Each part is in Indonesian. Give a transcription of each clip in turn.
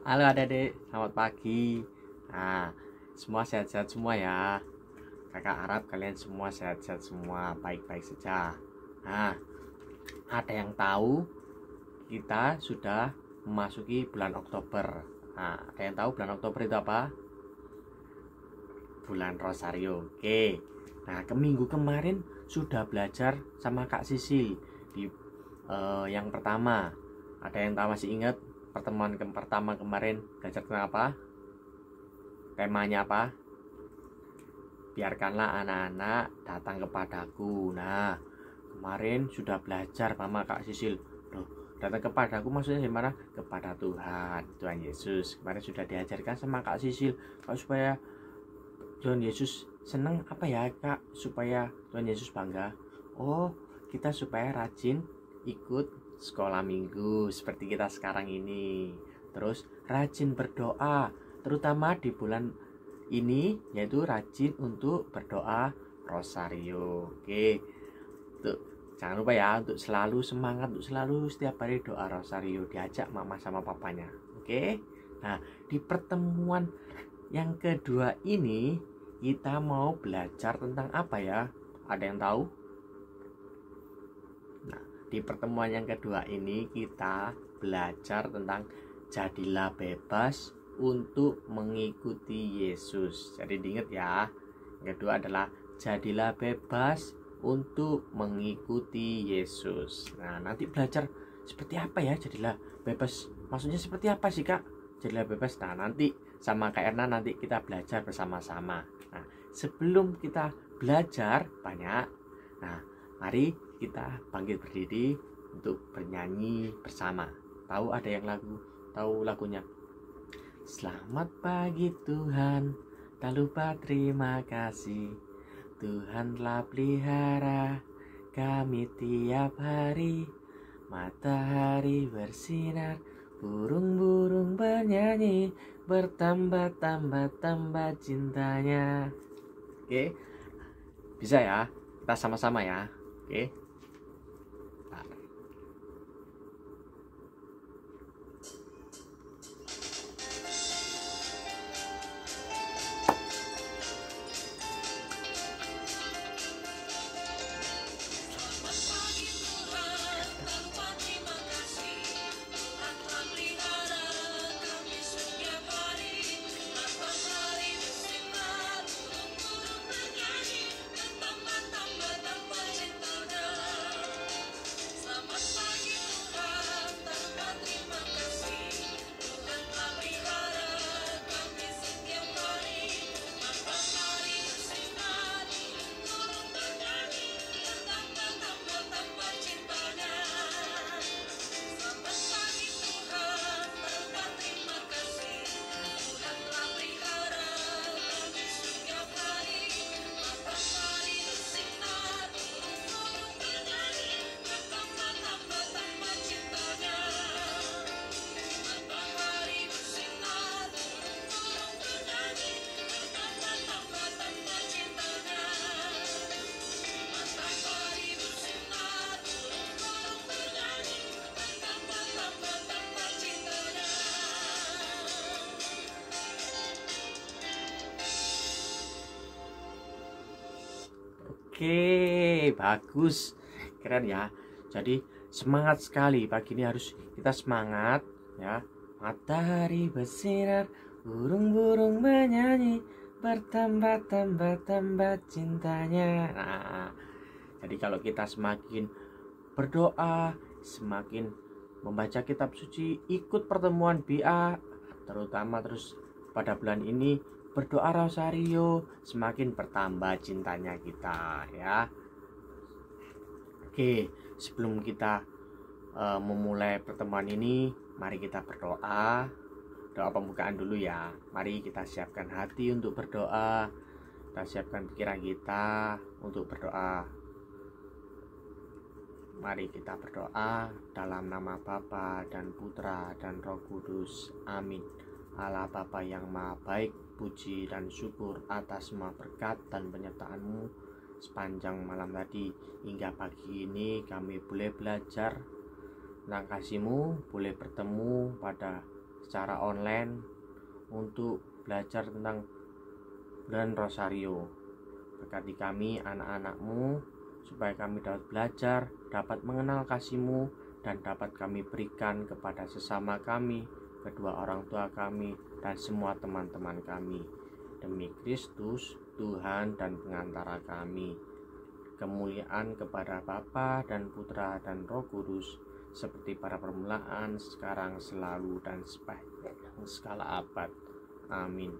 Halo adik-adik, selamat pagi. Nah, semua sehat-sehat semua ya. Kakak harap kalian semua sehat-sehat semua, baik-baik saja. Nah, ada yang tahu kita sudah memasuki bulan Oktober. Nah, ada yang tahu bulan Oktober itu apa? Bulan Rosario. Oke. Nah, minggu kemarin sudah belajar sama Kak Sisil di yang pertama. Ada yang tahu masih ingat pertemuan pertama kemarin belajar tentang apa? Temanya apa? Biarkanlah anak-anak datang kepadaku. Nah, kemarin sudah belajar sama Kak Sisil. Loh, datang kepadaku maksudnya gimana? Kepada Tuhan, Tuhan Yesus. Kemarin sudah diajarkan sama Kak Sisil. Kalau supaya Tuhan Yesus senang apa ya Kak? Supaya Tuhan Yesus bangga. Oh, kita supaya rajin ikut sekolah minggu seperti kita sekarang ini. Terus rajin berdoa, terutama di bulan ini, yaitu rajin untuk berdoa rosario. Oke, tuh jangan lupa ya untuk selalu semangat, untuk selalu setiap hari doa rosario, diajak mama sama papanya. Oke. Nah, di pertemuan yang kedua ini kita mau belajar tentang apa ya? Ada yang tahu? Nah, di pertemuan yang kedua ini kita belajar tentang jadilah bebas untuk mengikuti Yesus. Jadi diingat ya. Yang kedua adalah jadilah bebas untuk mengikuti Yesus. Nah, nanti belajar seperti apa ya jadilah bebas. Maksudnya seperti apa sih Kak? Jadilah bebas. Nah, nanti sama Kak Erna nanti kita belajar bersama-sama. Nah, sebelum kita belajar banyak. Nah, mari kita bangkit berdiri untuk bernyanyi bersama. Tahu ada yang tahu lagunya? Selamat pagi Tuhan, tak lupa terima kasih. Tuhan telah pelihara kami tiap hari. Matahari bersinar, burung-burung bernyanyi, bertambah-tambah cintanya. Oke, bisa ya? Kita sama-sama ya. Oke. Oke, bagus. Keren ya. Jadi semangat sekali pagi ini, harus kita semangat ya. Matahari bersinar, burung-burung menyanyi, bertambah-tambah cintanya. Nah, jadi kalau kita semakin berdoa, semakin membaca kitab suci, ikut pertemuan BA, terutama terus pada bulan ini berdoa rosario, semakin bertambah cintanya kita ya. Oke, sebelum kita memulai pertemuan ini, mari kita berdoa. Doa pembukaan dulu ya. Mari kita siapkan hati untuk berdoa. Kita siapkan pikiran kita untuk berdoa. Mari kita berdoa dalam nama Bapa dan Putra dan Roh Kudus. Amin. Allah Bapa yang Maha Baik, puji dan syukur atas semua berkat dan penyertaan-Mu sepanjang malam tadi hingga pagi ini. Kami boleh belajar tentang kasih-Mu, boleh bertemu pada secara online untuk belajar tentang bulan Rosario. Berkati kami anak-anakmu, supaya kami dapat belajar, dapat mengenal kasih-Mu, dan dapat kami berikan kepada sesama kami, kedua orang tua kami, dan semua teman-teman kami. Demi Kristus, Tuhan dan pengantara kami. Kemuliaan kepada Bapa dan Putra dan Roh Kudus, seperti pada permulaan, sekarang, selalu, dan sepanjang segala abad. Amin.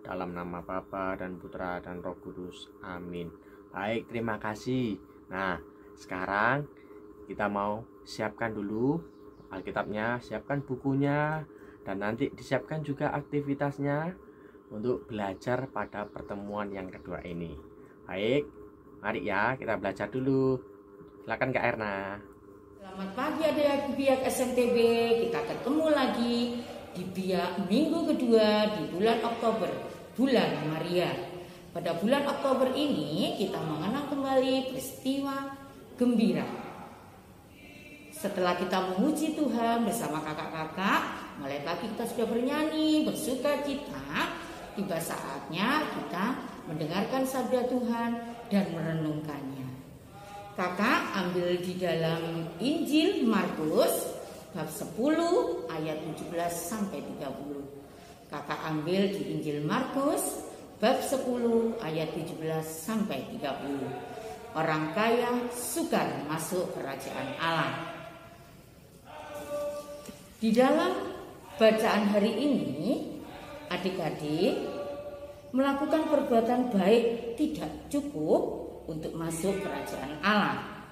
Dalam nama Bapa dan Putra dan Roh Kudus. Amin. Baik, terima kasih. Nah, sekarang kita mau siapkan dulu Alkitabnya, siapkan bukunya, dan nanti disiapkan juga aktivitasnya untuk belajar pada pertemuan yang kedua ini. Baik, mari ya kita belajar dulu. Silakan Kak Erna. Selamat pagi adik-adik Biak SMTB. Kita ketemu lagi di Biak minggu kedua di bulan Oktober, bulan Maria. Pada bulan Oktober ini kita mengenang kembali peristiwa gembira. Setelah kita memuji Tuhan bersama kakak-kakak, mulai pagi kita sudah bernyanyi, bersuka cita. Tiba saatnya kita mendengarkan sabda Tuhan dan merenungkannya. Kakak ambil di dalam Injil Markus bab 10 ayat 17 sampai 30. Kakak ambil di Injil Markus bab 10 ayat 17 sampai 30. Orang kaya sukar masuk kerajaan Allah. Di dalam bacaan hari ini, adik-adik, melakukan perbuatan baik tidak cukup untuk masuk kerajaan Allah.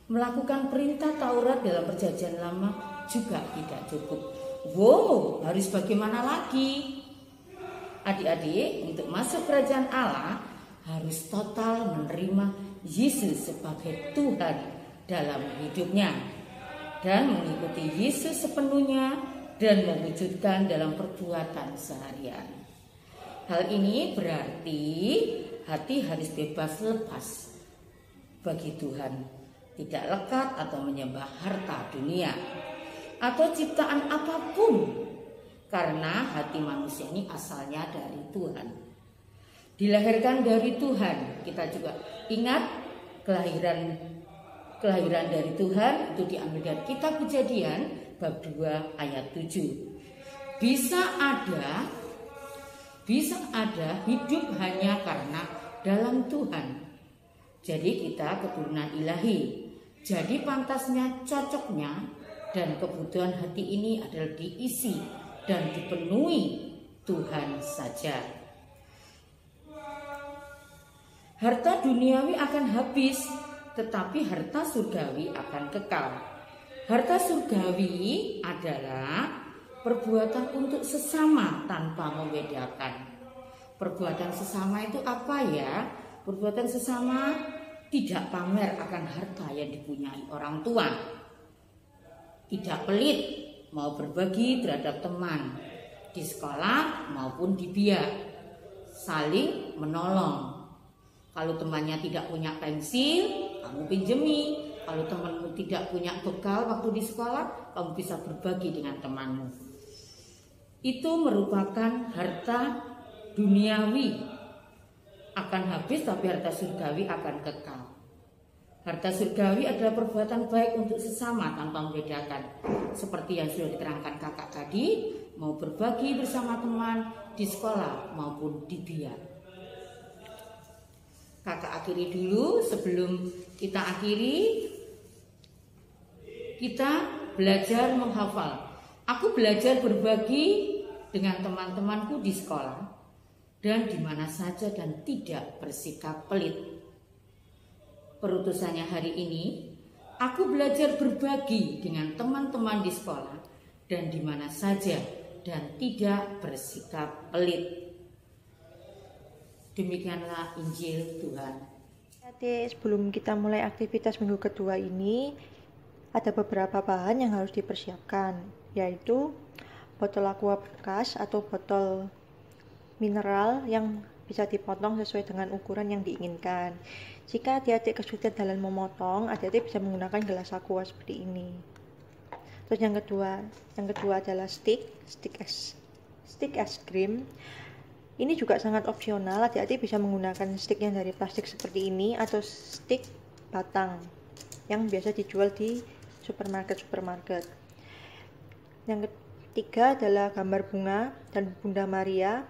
Melakukan perintah Taurat dalam perjanjian lama juga tidak cukup. Wow, harus bagaimana lagi? Adik-adik, untuk masuk kerajaan Allah harus total menerima Yesus sebagai Tuhan dalam hidupnya dan mengikuti Yesus sepenuhnya dan mewujudkan dalam perbuatan seharian. Hal ini berarti hati harus bebas lepas bagi Tuhan, tidak lekat atau menyembah harta dunia atau ciptaan apapun, karena hati manusia ini asalnya dari Tuhan, dilahirkan dari Tuhan. Kita juga ingat kelahiran dari Tuhan itu diambil dari kitab Kejadian bab 2 ayat 7. Bisa ada hidup hanya karena dalam Tuhan. Jadi kita keturunan ilahi. Jadi pantasnya, cocoknya, dan kebutuhan hati ini adalah diisi dan dipenuhi Tuhan saja. Harta duniawi akan habis, tetapi harta surgawi akan kekal. Harta surgawi adalah perbuatan untuk sesama tanpa membedakan. Perbuatan sesama itu apa ya? Perbuatan sesama tidak pamer akan harta yang dipunyai orang tua. Tidak pelit, mau berbagi terhadap teman di sekolah maupun di biak. Saling menolong. Kalau temannya tidak punya pensil, kamu pinjemi. Kalau temanmu tidak punya bekal waktu di sekolah, kamu bisa berbagi dengan temanmu. Itu merupakan harta duniawi akan habis, tapi harta surgawi akan kekal. Harta surgawi adalah perbuatan baik untuk sesama tanpa membedakan. Seperti yang sudah diterangkan kakak tadi, mau berbagi bersama teman di sekolah maupun di biak. Kakak akhiri dulu. Sebelum kita akhiri, kita belajar menghafal. Aku belajar berbagi dengan teman-temanku di sekolah dan di mana saja dan tidak bersikap pelit. Perutusannya hari ini, aku belajar berbagi dengan teman-teman di sekolah dan di mana saja dan tidak bersikap pelit. Demikianlah Injil Tuhan. Adik, sebelum kita mulai aktivitas minggu kedua ini, ada beberapa bahan yang harus dipersiapkan, yaitu botol aqua bekas atau botol mineral yang bisa dipotong sesuai dengan ukuran yang diinginkan. Jika adik-adik kesulitan dalam memotong, adik-adik bisa menggunakan gelas aqua seperti ini. Terus yang kedua adalah stick es krim. Ini juga sangat opsional, adik-adik bisa menggunakan stick yang dari plastik seperti ini atau stick batang yang biasa dijual di supermarket. Yang ketiga adalah gambar bunga dan Bunda Maria.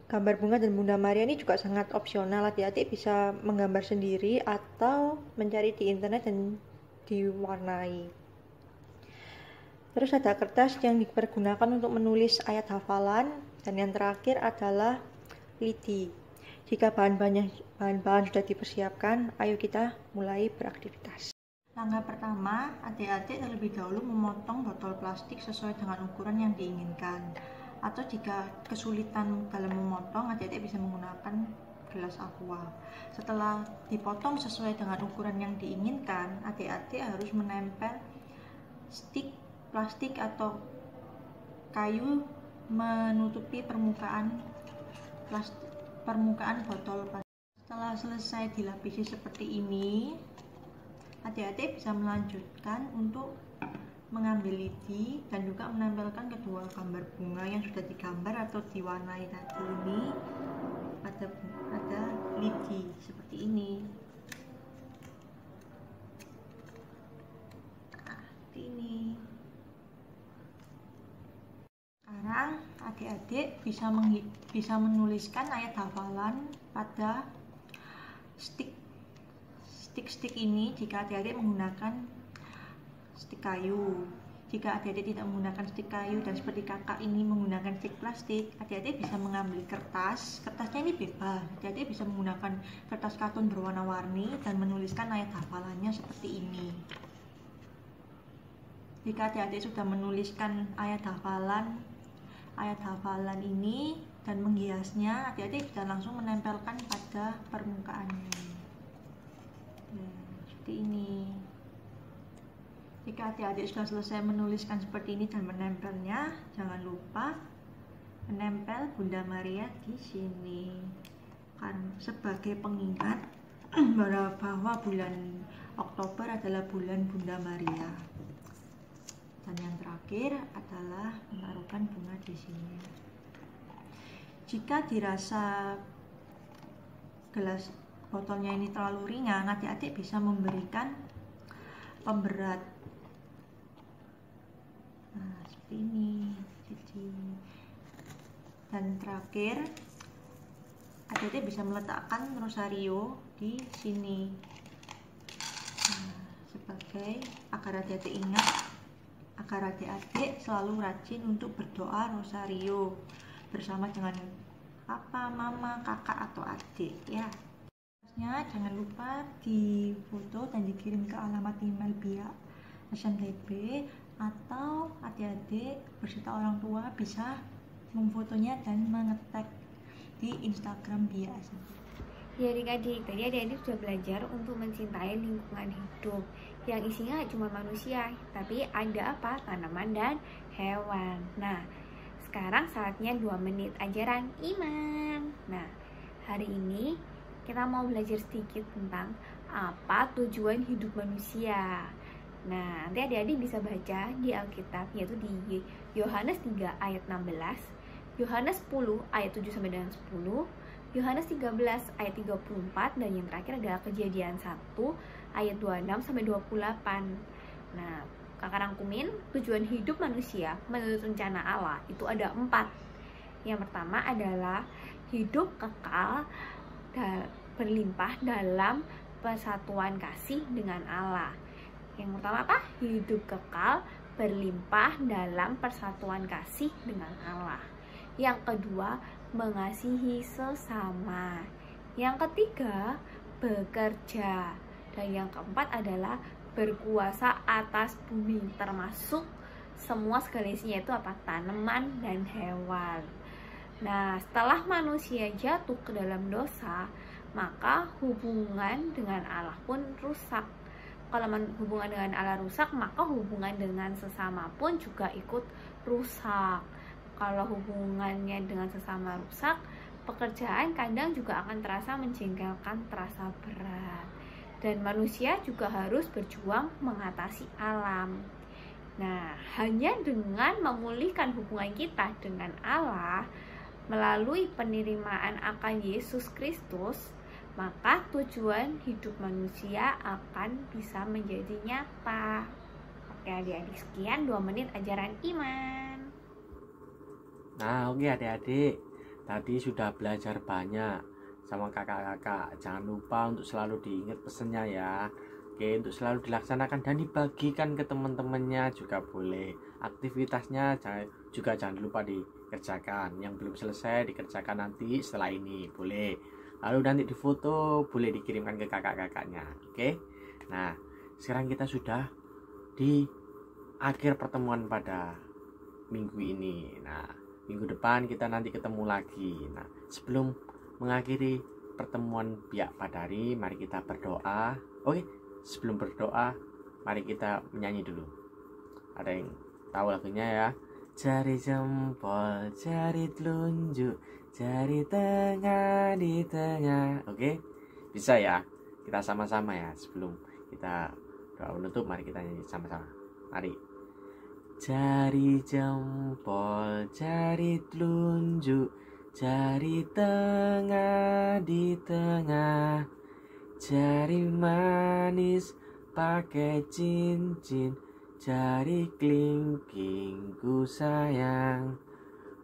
Gambar bunga dan Bunda Maria ini juga sangat opsional, adik-adik bisa menggambar sendiri atau mencari di internet dan diwarnai. Terus ada kertas yang dipergunakan untuk menulis ayat hafalan, dan yang terakhir adalah lidi. Jika bahan-bahan sudah dipersiapkan, ayo kita mulai beraktivitas. Langkah pertama, adik-adik terlebih dahulu memotong botol plastik sesuai dengan ukuran yang diinginkan. Atau jika kesulitan dalam memotong, adik-adik bisa menggunakan gelas aqua. Setelah dipotong sesuai dengan ukuran yang diinginkan, adik-adik harus menempel stick plastik atau kayu menutupi permukaan botol plastik. Setelah selesai dilapisi seperti ini, adik-adik bisa melanjutkan untuk mengambil lidi dan juga menempelkan kedua gambar bunga yang sudah digambar atau diwarnai tadi ini. Ada lidi seperti ini. Seperti ini. Sekarang adik-adik bisa menuliskan ayat hafalan pada stick ini jika adik-adik menggunakan stick kayu. Jika adik-adik tidak menggunakan stick kayu dan seperti kakak ini menggunakan stick plastik, adik-adik bisa mengambil kertasnya ini bebas. Adik-adik bisa menggunakan kertas katun berwarna-warni dan menuliskan ayat hafalannya seperti ini. Jika adik-adik sudah menuliskan ayat hafalan ini dan menghiasnya, adik-adik bisa langsung menempelkan pada permukaannya. Seperti ini. Jika adik-adik sudah selesai menuliskan seperti ini dan menempelnya, jangan lupa menempel Bunda Maria di sini. Sebagai pengingat bahwa bulan Oktober adalah bulan Bunda Maria. Dan yang terakhir adalah menaruhkan bunga di sini. Jika dirasa gelas botolnya ini terlalu ringan, adik-adik bisa memberikan pemberat. Nah, seperti ini. Dan terakhir, adik-adik bisa meletakkan rosario di sini. Nah, sebagai agar adik-adik ingat, agar adik-adik selalu rajin untuk berdoa rosario bersama dengan papa, mama, kakak, atau adik ya. Jangan lupa difoto dan dikirim ke alamat email pihak SMTB, atau adik-adik beserta orang tua bisa memfotonya dan mengetag di Instagram pihak SMTB. Ya adik-adik, tadi adik-adik sudah belajar untuk mencintai lingkungan hidup yang isinya cuma manusia, tapi ada apa? Tanaman dan hewan. Nah, sekarang saatnya 2 menit ajaran iman. Nah, hari ini kita mau belajar sedikit tentang apa tujuan hidup manusia. Nah, nanti adik-adik bisa baca di Alkitab, yaitu di Yohanes 3 ayat 16, Yohanes 10 ayat 7 sampai dengan 10, Yohanes 13 ayat 34, dan yang terakhir adalah Kejadian 1 ayat 26 sampai 28. Nah, kakak rangkumin tujuan hidup manusia menurut rencana Allah itu ada 4. Yang pertama adalah hidup kekal berlimpah dalam persatuan kasih dengan Allah. Yang pertama apa? Hidup kekal berlimpah dalam persatuan kasih dengan Allah. Yang kedua, mengasihi sesama. Yang ketiga, bekerja. Dan yang keempat adalah berkuasa atas bumi, termasuk semua segala isinya itu apa? Tanaman dan hewan. Nah, setelah manusia jatuh ke dalam dosa, maka hubungan dengan Allah pun rusak. Kalau hubungan dengan Allah rusak, maka hubungan dengan sesama pun juga ikut rusak. Kalau hubungannya dengan sesama rusak, pekerjaan kadang juga akan terasa menjengkelkan, terasa berat. Dan manusia juga harus berjuang mengatasi alam. Nah, hanya dengan memulihkan hubungan kita dengan Allah melalui penerimaan akan Yesus Kristus, maka tujuan hidup manusia akan bisa menjadi nyata. Oke adik-adik, sekian 2 menit ajaran iman. Nah, oke adik-adik, tadi sudah belajar banyak sama kakak-kakak. Jangan lupa untuk selalu diingat pesennya ya. Oke, untuk selalu dilaksanakan dan dibagikan ke teman-temannya juga boleh. Aktivitasnya juga jangan lupa dikerjakan. Yang belum selesai dikerjakan nanti setelah ini, boleh. Lalu nanti difoto, boleh dikirimkan ke kakak-kakaknya. Oke. Nah, sekarang kita sudah di akhir pertemuan pada minggu ini. Nah, minggu depan kita nanti ketemu lagi. Nah, sebelum mengakhiri pertemuan biak pada hari, mari kita berdoa. Oke, sebelum berdoa, mari kita menyanyi dulu. Ada yang tahu lagunya ya? Jari jempol, jari telunjuk, jari tengah di tengah. Oke, bisa ya? Kita sama-sama ya. Sebelum kita doa menutup, mari kita nyanyi sama-sama. Mari. Jari jempol, jari telunjuk, jari tengah di tengah, jari manis pakai cincin, jari kelingking ku sayang.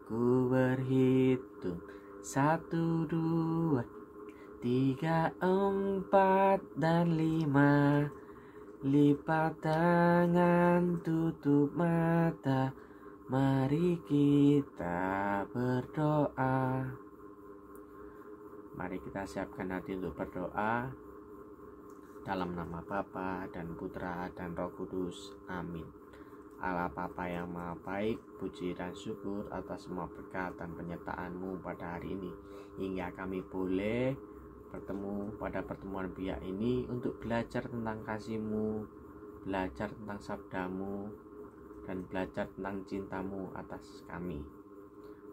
Ku berhitung 1, 2, 3, 4, dan 5. Lipat tangan, tutup mata, mari kita berdoa. Mari kita siapkan hati untuk berdoa. Dalam nama Bapa dan Putra dan Roh Kudus. Amin. Allah Bapa yang Maha Baik, puji dan syukur atas semua berkat dan penyertaan-Mu pada hari ini, hingga kami boleh bertemu pada pertemuan biak ini untuk belajar tentang kasih-Mu, belajar tentang sabda-Mu, dan belajar tentang cinta-Mu atas kami.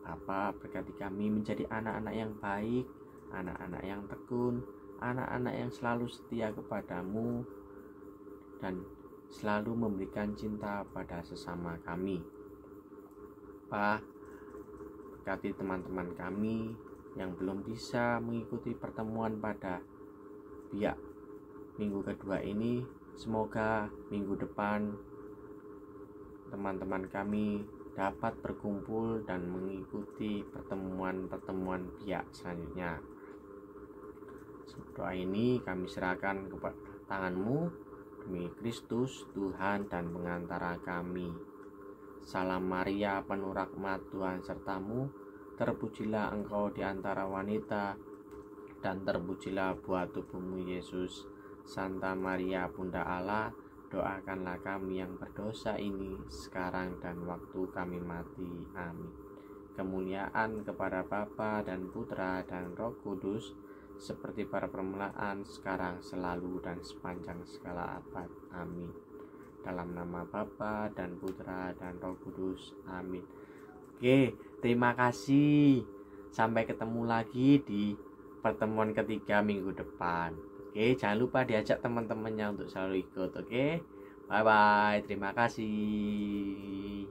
Bapa, berkati kami menjadi anak-anak yang baik, anak-anak yang tekun, anak-anak yang selalu setia kepada-Mu, dan selalu memberikan cinta pada sesama kami. Pak, berkati teman-teman kami yang belum bisa mengikuti pertemuan pada biak minggu kedua ini. Semoga minggu depan teman-teman kami dapat berkumpul dan mengikuti pertemuan-pertemuan biak selanjutnya. Doa ini kami serahkan kepada tangan-Mu demi Kristus Tuhan dan pengantara kami. Salam Maria, penuh rahmat, Tuhan serta-Mu. Terpujilah Engkau di antara wanita, dan terpujilah buah tubuh-Mu Yesus. Santa Maria Bunda Allah, doakanlah kami yang berdosa ini sekarang dan waktu kami mati. Amin. Kemuliaan kepada Bapa dan Putra dan Roh Kudus, seperti pada permulaan, sekarang, selalu, dan sepanjang segala abad. Amin. Dalam nama Bapa dan Putra dan Roh Kudus. Amin. Oke, terima kasih. Sampai ketemu lagi di pertemuan ketiga minggu depan. Oke, jangan lupa diajak teman-temannya untuk selalu ikut. Oke, bye-bye. Terima kasih.